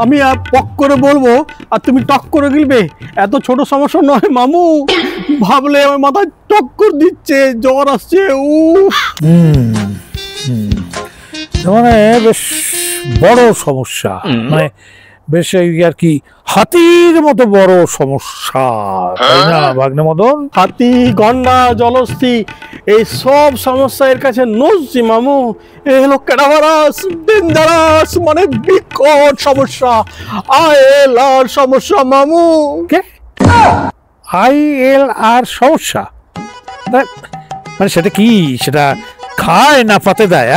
আমি পক করে বলবো আর তুমি টক করে গিলবে, এত ছোট সমস্যা নয় মামু। ভাবলে আমার মাথায় টক্কর দিচ্ছে, জ্বর আসছে। মানে বেশ বড় সমস্যা, মানে বেশ আর কি হাতির মতো বড় সমস্যা, তাই না ভাগ্নে মদন? হাতি, গন্ডা, জলস্থি, এই সব সমস্যা এর কাছে নজছি মামু। এ হলো ক্যাডাভারাস, ডেঞ্জারাস, মানে বিকট সমস্যা, ILR সমস্যা মামু। কে ILR সমস্যা? মানে সেটা কি? সেটা খায় না পাতে দেয়?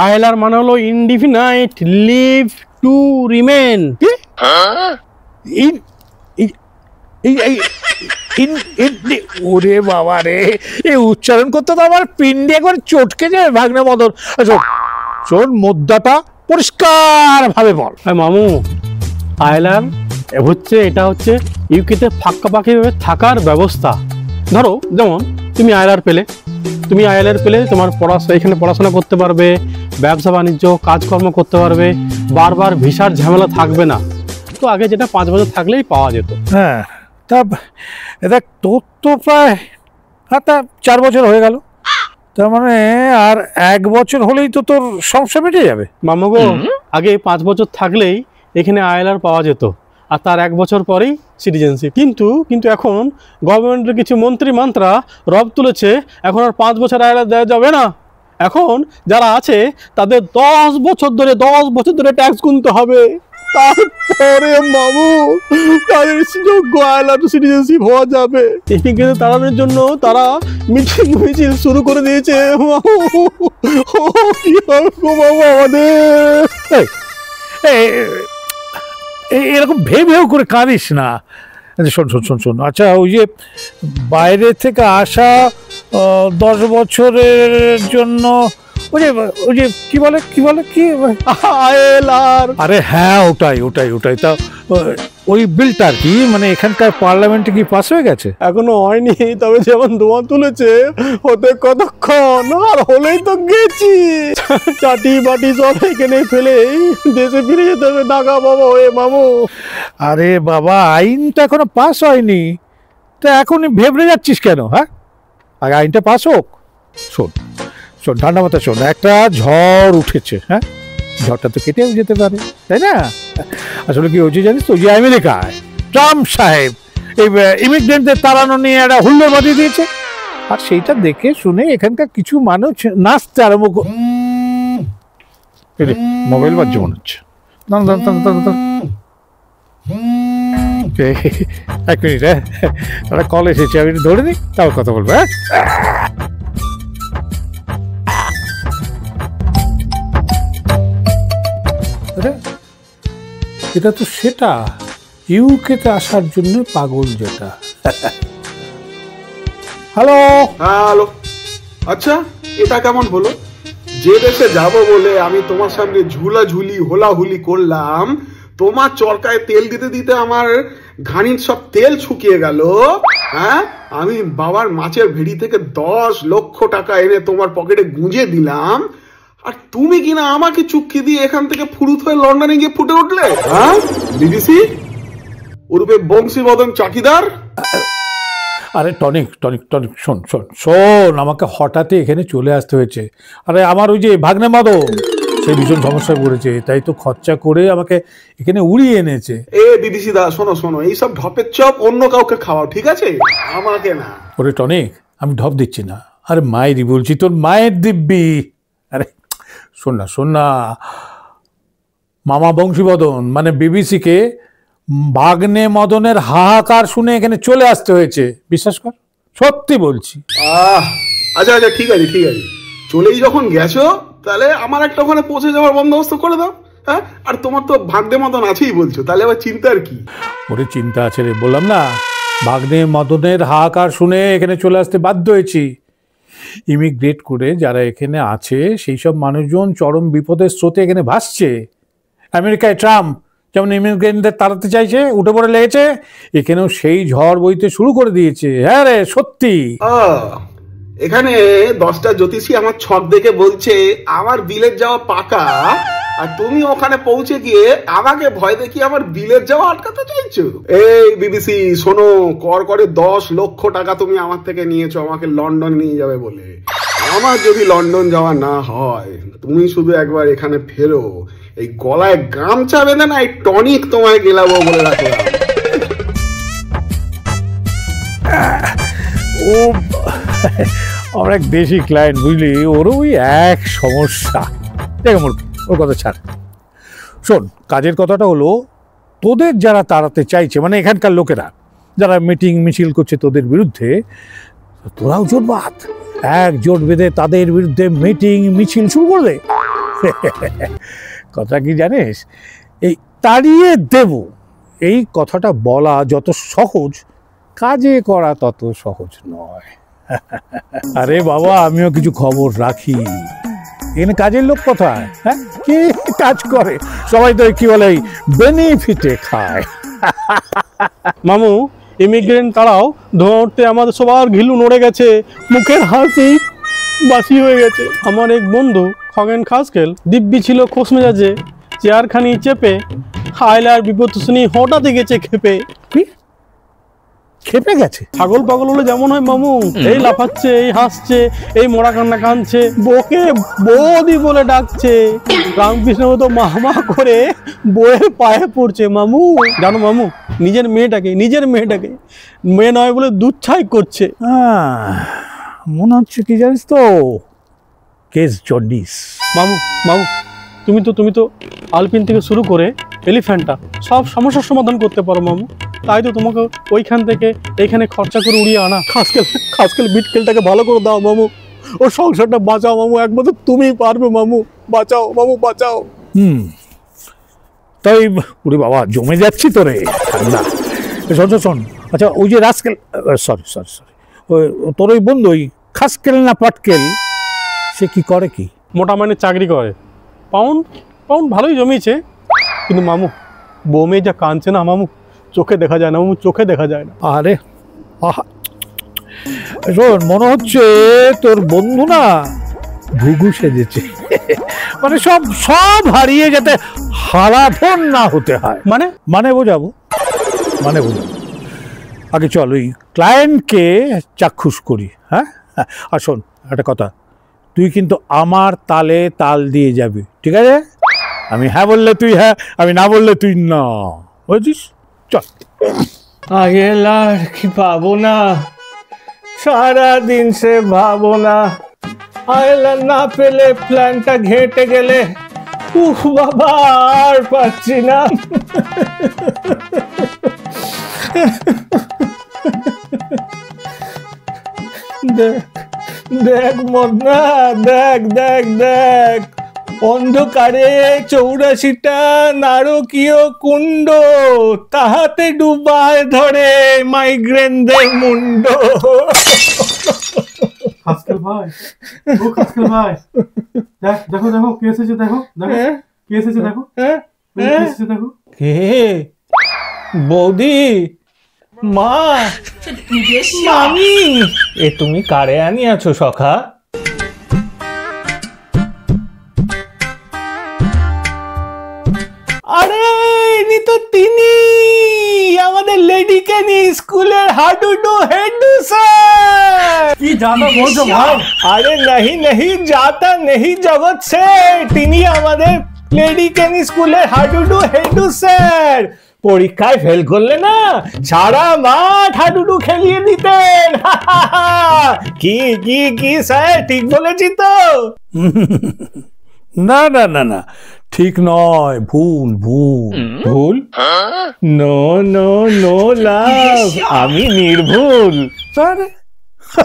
ILR মানে হলো ইনডিফিনাইট লিভ টু রিমেন। ওরে বাবা রে, এই উচ্চারণ করতে তো আমার পিন্ডি একবার চটকে যায় ভাগ্নে মদন। শোন, মুদ্রাটা পরিষ্কার ভাবে বল। মামু, ILR হচ্ছে, এটা হচ্ছে ইউকেতে ফাঁকা পাখি থাকার ব্যবস্থা। ধরো যেমন তুমি ILR পেলে, তোমার এখানে পড়াশোনা করতে পারবে, ব্যবসা বাণিজ্য কাজকর্ম করতে পারবে, বারবার ভিসার ঝামেলা থাকবে না। তো আগে যেটা 5 বছর থাকলেই পাওয়া যেত। হ্যাঁ, তা দেখ তোর তো প্রায় 4 বছর হয়ে গেল, তার মানে আর 1 বছর হলেই তো তোর সমস্যা মিটে যাবে। মামু গো, আগে 5 বছর থাকলেই এখানে ILR পাওয়া যেত, আর তার 1 বছর পরেই সিটিজেনশিপ। কিন্তু এখন গভর্নমেন্টের কিছু মন্ত্রী মান্ত্রা রব তুলেছে, এখন আর 5 বছর ILR দেওয়া যাবে না। এখন যারা আছে তাদের 10 বছর ধরে ট্যাক্স গুনতে হবে, তারপরে মামু তাদের যোগ্য ILR সিটিজেনশিপ হওয়া যাবে। এদিকে তাড়ানোর জন্য তারা মিছিল শুরু করে দিয়েছে। কি হবে আমাদের? এরকম ভেউ করে কাঁদিস না। শোন, আচ্ছা, ওই যে বাইরে থেকে আসা 10 বছরের জন্য ওই যে কি বলে ILR। আরে হ্যাঁ, ওটাই। তা ওই বিলটা আর কি, মানে এখানকার পার্লামেন্টে কি পাস হয়ে গেছে? এখনো হয়নি, তবে যেমন ধোঁয়া তুলেছে হতে কতক্ষণ, আর হলেই তো গেছি। চাটি বাটি সব এখানে ফেলে দেশে ফিরে যেতে হবে ঢাকা বাবা হয়ে মামু। আরে বাবা, আইনটা এখনো পাস হয়নি, তা এখনই ভেবড়ে যাচ্ছিস কেন? হ্যাঁ, আগে আইনটা পাস হোক। শোন ঠান্ডা মাথা শোন, একটা ঝড় উঠেছে। হ্যাঁ, ঝড়টা তো কেটেও যেতে পারে, তাই না? আসলে কি হয়েছে জানিস তো, যে আমেরিকায় ট্রাম্প সাহেব এই ইমিগ্রেন্টদের তাড়ানো নিয়ে একটা হুল্লোড় বাঁধিয়ে দিয়েছে, আর সেইটা দেখে শুনে এখানকার কিছু মানুষ নাচতে আরম্ভ মোবাইল বাজছে মনে হচ্ছে। এক মিনিট, হ্যাঁ, একটা কল এসেছে, আমি ধরে নিই, তাও কথা বলবো। হ্যাঁ, এটা তো সেটা ইউকেতে আসার জন্য পাগল যেটা। হ্যালো। আচ্ছা, এটা কেমন হলো? যে দেশে যাব বলে আমি তোমার সামনে ঝুলাঝুলি হোলাহুলি করলাম, তোমার চরকায় তেল দিতে দিতে আমার ঘানির সব তেল শুকিয়ে গেল। হ্যাঁ, আমি বাবার মাছের ভেড়ি থেকে 10 লক্ষ টাকা এনে তোমার পকেটে গুঁজে দিলাম, আর তুমি কিনা আমাকে চুক্তি দিয়ে এখান থেকে ফুরুত হয়ে লন্ডনে গিয়ে ফুটে উঠলে। হ্যাঁ, বিবিসি উরুপে বংশীবদন চাকিদার। আরে টনিক, শোন, আমাকে হঠাৎই এখানে চলে আসতে হয়েছে। আরে আমার ওই যে ভাগ্নে মদন, সে ভীষণ সমস্যায় পড়েছে, তাই তো খরচা করে আমাকে এখানে উড়িয়ে এনেছে। বিবিসি দা, শোনো, এইসব ঢপের চপ অন্য কাউকে খাওয়াও, ঠিক আছে? আমাকে না। ওরে টনিক, আমি ঢপ দিচ্ছি না, আরে মায়েরই বলছি, তোর মায়ের দিব্যি। আরে শোন না, মামা বংশীবদন মানে বিবিসিকে ভাগ্নে মদনের হাহাকার শুনে এখানে চলে আসতে হয়েছে, বিশ্বাস কর, সত্যি বলছি। আচ্ছা, ঠিক আছে, চলেই যখন গেছো তাহলে আমার একটা ওখানে পৌঁছে যাওয়ার বন্দোবস্ত করে দাও। হ্যাঁ, আর তোমার তো ভাগ্নে মদন আছেই বলছো, তাহলে আবার চিন্তার কি? ওরে চিন্তা আছে রে, বললাম না, ভাগ্নে মদনের হাহাকার শুনে এখানে চলে আসতে বাধ্য হয়েছি। ইমিগ্রেট করে যারা এখানে আছে সেই সব মানুষজন চরম বিপদের স্রোতে এখানে ভাসছে। আমেরিকায় ট্রাম্প যেমন ইমিগ্রেন্টদের তাড়াতে চাইছে, উঠে পড়ে লেগেছে, এখানেও সেই ঝড় বইতে শুরু করে দিয়েছে। হ্যাঁ রে, সত্যি। এখানে 10টা জ্যোতিষী আমার ছক দেখে বলছে আমার বিলেত যাওয়া পাকা, আর তুমি ওখানে পৌঁছে গিয়ে আমাকে ভয় দেখিয়ে আমার বিলের যাওয়া আটকাতে চাইছো? এই বিবিসি শোনো, করে 10 লক্ষ টাকা তুমি আমার থেকে নিয়েছো আমাকে লন্ডন নিয়ে যাবে বলে। আমার যদি লন্ডন যাওয়া না হয়, তুমি শুধু একবার এখানে ফেরো, এই গলায় গামছা বেঁধে না এই টনিক তোমায় গেলাবো বলে রাখলাম। ও আমার এক দেশি ক্লায়েন্ট, বুঝলি, ওর ওই এক সমস্যা। দেখ ওর কথা ছাড়, শোন, কাজের কথাটা হলো, তোদের যারা তাড়াতে চাইছে, মানে এখানকার লোকেরা যারা মিটিং মিছিল করছে তোদের বিরুদ্ধে, তোরাও জোট বাঁধ, এক জোট বেঁধে তাদের বিরুদ্ধে মিটিং মিছিল শুরু করে দে। কথা কি জানিস, এই তাড়িয়ে দেব এই কথাটা বলা যত সহজ, কাজে করা তত সহজ নয়। আরে বাবা, আমিও কিছু খবর রাখি। এখানে কাজের লোক কোথায়? হ্যাঁ, কে কাজ করে? সবাই তো কি বলে, বেনিফিটে খায়। মামু, ইমিগ্রেন্ট তারাও ধোঁয়া উঠতে আমাদের সবার ঘিলু নড়ে গেছে, মুখের হাসি বাসি হয়ে গেছে। আমার এক বন্ধু খগেন খাসকেল দিব্যি ছিল খোশ মেজাজে, চেয়ারখানি চেপে হাইলার বিপদ শুনি হঠাৎই গেছে খেপে। খেপে গেছে? ছাগল পাগল হলে যেমন হয় মামু, এই লাফাচ্ছে, এই হাসছে, এই মরা কান্না কাঁদছে, বউকে বৌদি বলে ডাকছে, রামকৃষ্ণ মতো মামা করে বউয়ের পায়ে পড়ছে। মামু জানো মামু, নিজের মেয়েটাকে মেয়ে নয় বলে দুচ্ছাই করছে। মনে হচ্ছে কি জানিস তো, কেস জন্ডিস। মামু মামু তুমি তো আলপিন থেকে শুরু করে এলিফ্যান্টা সব সমস্যার সমাধান করতে পারো মামু, তাই তো তোমাকে ওইখান থেকে এইখানে খরচা করে উড়িয়ে আনা। খাসকেল বিটকেলটাকে ভালো করে দাও মামু, ওর সংসারটা বাঁচাও মামু, একমাত্র তুমি পারবে মামু, বাঁচাও মামু বাঁচাও। তাই ওরে বাবা, জমে যাচ্ছি তো রে ঠান্ডা। শোন, আচ্ছা ওই যে রাস্কেল, সরি, তোর ওই বন্ধু ওই খাসকেল না পাটকেল, সে কি করে? কি মোটা মাইনে চাকরি করে, পাউন্ড ভালোই জমিয়েছে, কিন্তু মামু বউ মেয়ে যা কাঁদছে না মামু, চোখে দেখা যায় না মামু, চোখে দেখা যায় না। আরে শোন, মনে হচ্ছে তোর বন্ধু না ঘুঘু সেজেছে, মানে সব হারিয়ে যাতে হারাধন না হতে হয়। মানে বোঝাবো আগে চল ওই ক্লায়েন্টকে চাক্ষুষ করি। হ্যাঁ, আর শোন একটা কথা, তুই কিন্তু আমার তালে তাল দিয়ে যাবি, ঠিক আছে? আমি হ্যাঁ বললে তুই হ্যাঁ, আমি না বললে তুই না, বুঝছিস? চল। আইএলআর কি পাবো না, সারাদিন সে ভাবো না, আইএলআর না পেলে প্ল্যানটা ঘেঁটে গেলে উফ বাবা আর পাচ্ছি না। দেখ মদনা, দেখ অন্ধকারে 84টা নারকীয় কুণ্ড, তাহাতে ডুবায় ধরে মাইগ্রেনদের মুন্ড। খাসকেল ভাই, দেখো কে এসেছে, দেখো কে? বৌদি, মা, মামি, এ তুমি কারে আনিয়াছো সখা? আরে ইনি তো তিনি আমাদের লেডি কেনি স্কুলের হাডুডু হেডু স্যার। কি জানা বলছো ভাই? আরে नहीं जाता नहीं जगत से, তিনি আমাদের লেডি কেনি স্কুলের হাডুডু হেডু স্যার। পরীক্ষায় ফেল করলে না সারা মাঠ হাডুডু খেলিয়ে দিতেন। কি স্যার, ঠিক বলেছি তো? না, ঠিক নয়, ভুল। নো লাভ, আমি নির্ভুল।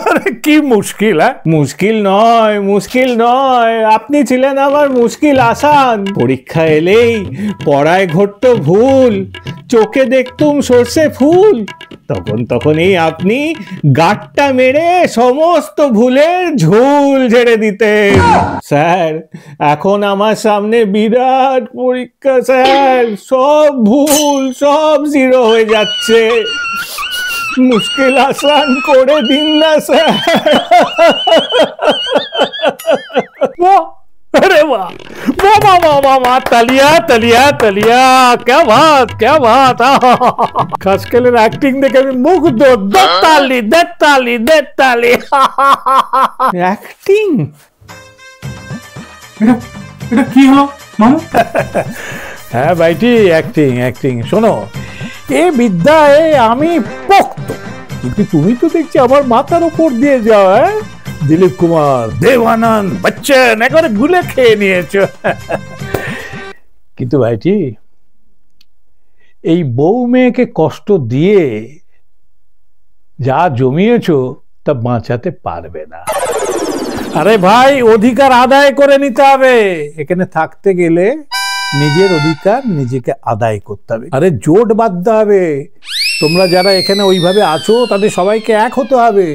আরে কি মুশকিল! মুশকিল নয়, আপনি ছিলেন আমার মুশকিল আসান। পরীক্ষা এলেই পড়ায় ঘটতো ভুল, চোখে দেখতুম সর্ষে ফুল, তখনই আপনি গাঁটটা মেরে সমস্ত ভুলের ঝুল ঝেড়ে দিতেন। স্যার, এখন আমার সামনে বিরাট পরীক্ষা স্যার, সব ভুল, সব জিরো হয়ে যাচ্ছে, মুশকিল আসান করে দিন না স্যার। আরে বাহ, मामा तालिया तालिया तालिया क्या बात খাসকেলের অ্যাক্টিং দেখে আমি মুগ্ধ দেড়তালি অ্যাক্টিং? এটা কি হলো মামু? হ্যাঁ ভাইটি অ্যাক্টিং শোনো এ বিদ্যায় আমি পোক্ত, কিন্তু তুমি তো দেখছি আমার মাথার উপর দিয়ে যাও। হ্যাঁ দিলীপ কুমার, দেবানন্দ, বচ্চন একবারে গুলে খেয়ে নিয়েছো। কিন্তু ভাইটি এই বউ মেয়েকে কষ্ট দিয়ে যা জমিয়েছো তা বাঁচাতে পারবে না। আরে ভাই অধিকার আদায় করে নিতে হবে। এখানে থাকতে গেলে নিজের অধিকার নিজেকে আদায় করতে হবে। আরে জোট বাঁধতে হবে। তোমরা যারা এখানে ওইভাবে আছো তাদের সবাইকে এক হতে হবে।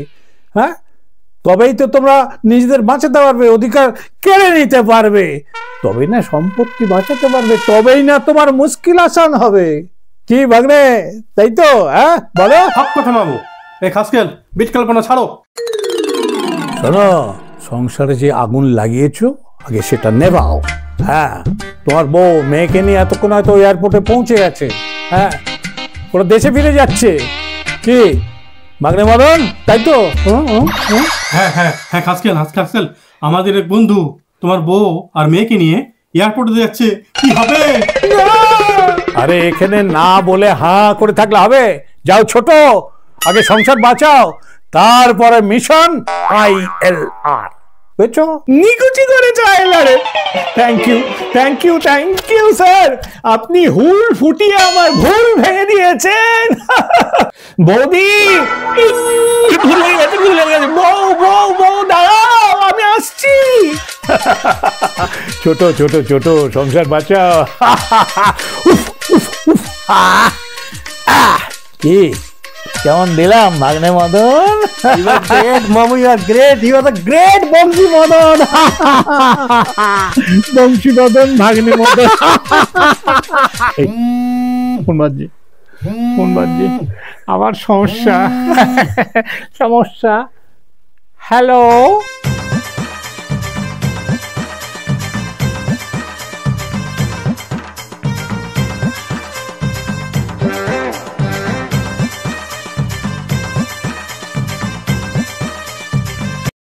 হ্যাঁ তবেই তো তোমরা নিজেদের বাঁচাতে পারবে, অধিকার কেড়ে নিতে পারবে, তবেই না সম্পত্তি বাঁচাতে পারবে, তবেই না তোমার মুশকিল আসান হবে। কি ভাগ্নে, তাই তো? হ্যাঁ বলো। সব কথা মামু, এই খাসকেল বিট কল্পনা ছাড়ো। শোনো, সংসারে যে আগুন লাগিয়েছো আগে সেটা নেভাও। হ্যাঁ তোমার বউ মেয়েকে নিয়ে এতক্ষণ হয়তো এয়ারপোর্টে পৌঁছে গেছে। হ্যাঁ ওরা দেশে ফিরে যাচ্ছে। কি ভাগ্নে মদন, তাই তো? হ্যাঁ খাসকেল আমাদের এক বন্ধু তোমার বউ আর মেয়েকে নিয়ে এয়ারপোর্টে যাচ্ছে, কি হবে? আরে এখানে না বলে হাঁ করে থাকলে হবে? যাও ছোট, আগে সংসার বাঁচাও, তারপরে মিশন ILR। বুঝছো? নিকুচি করেছো আইলারে। থ্যাংক ইউ স্যার, আপনি হুল ফুটিয়ে আমার ভুল ভেঙে দিয়েছেন। বৌদি ভুলে গেছে। বউ দাঁড়াও, আমি আসছি। ছোট সংসার বাঁচাও। কি কেমন দিলাম ভাগ্নে মদন? মামু you are great, you are the great Banshi Madan. Banshi Madan, ভাগ্নে মদন। ফোন বাজছে, আমার সমস্যা। হ্যালো।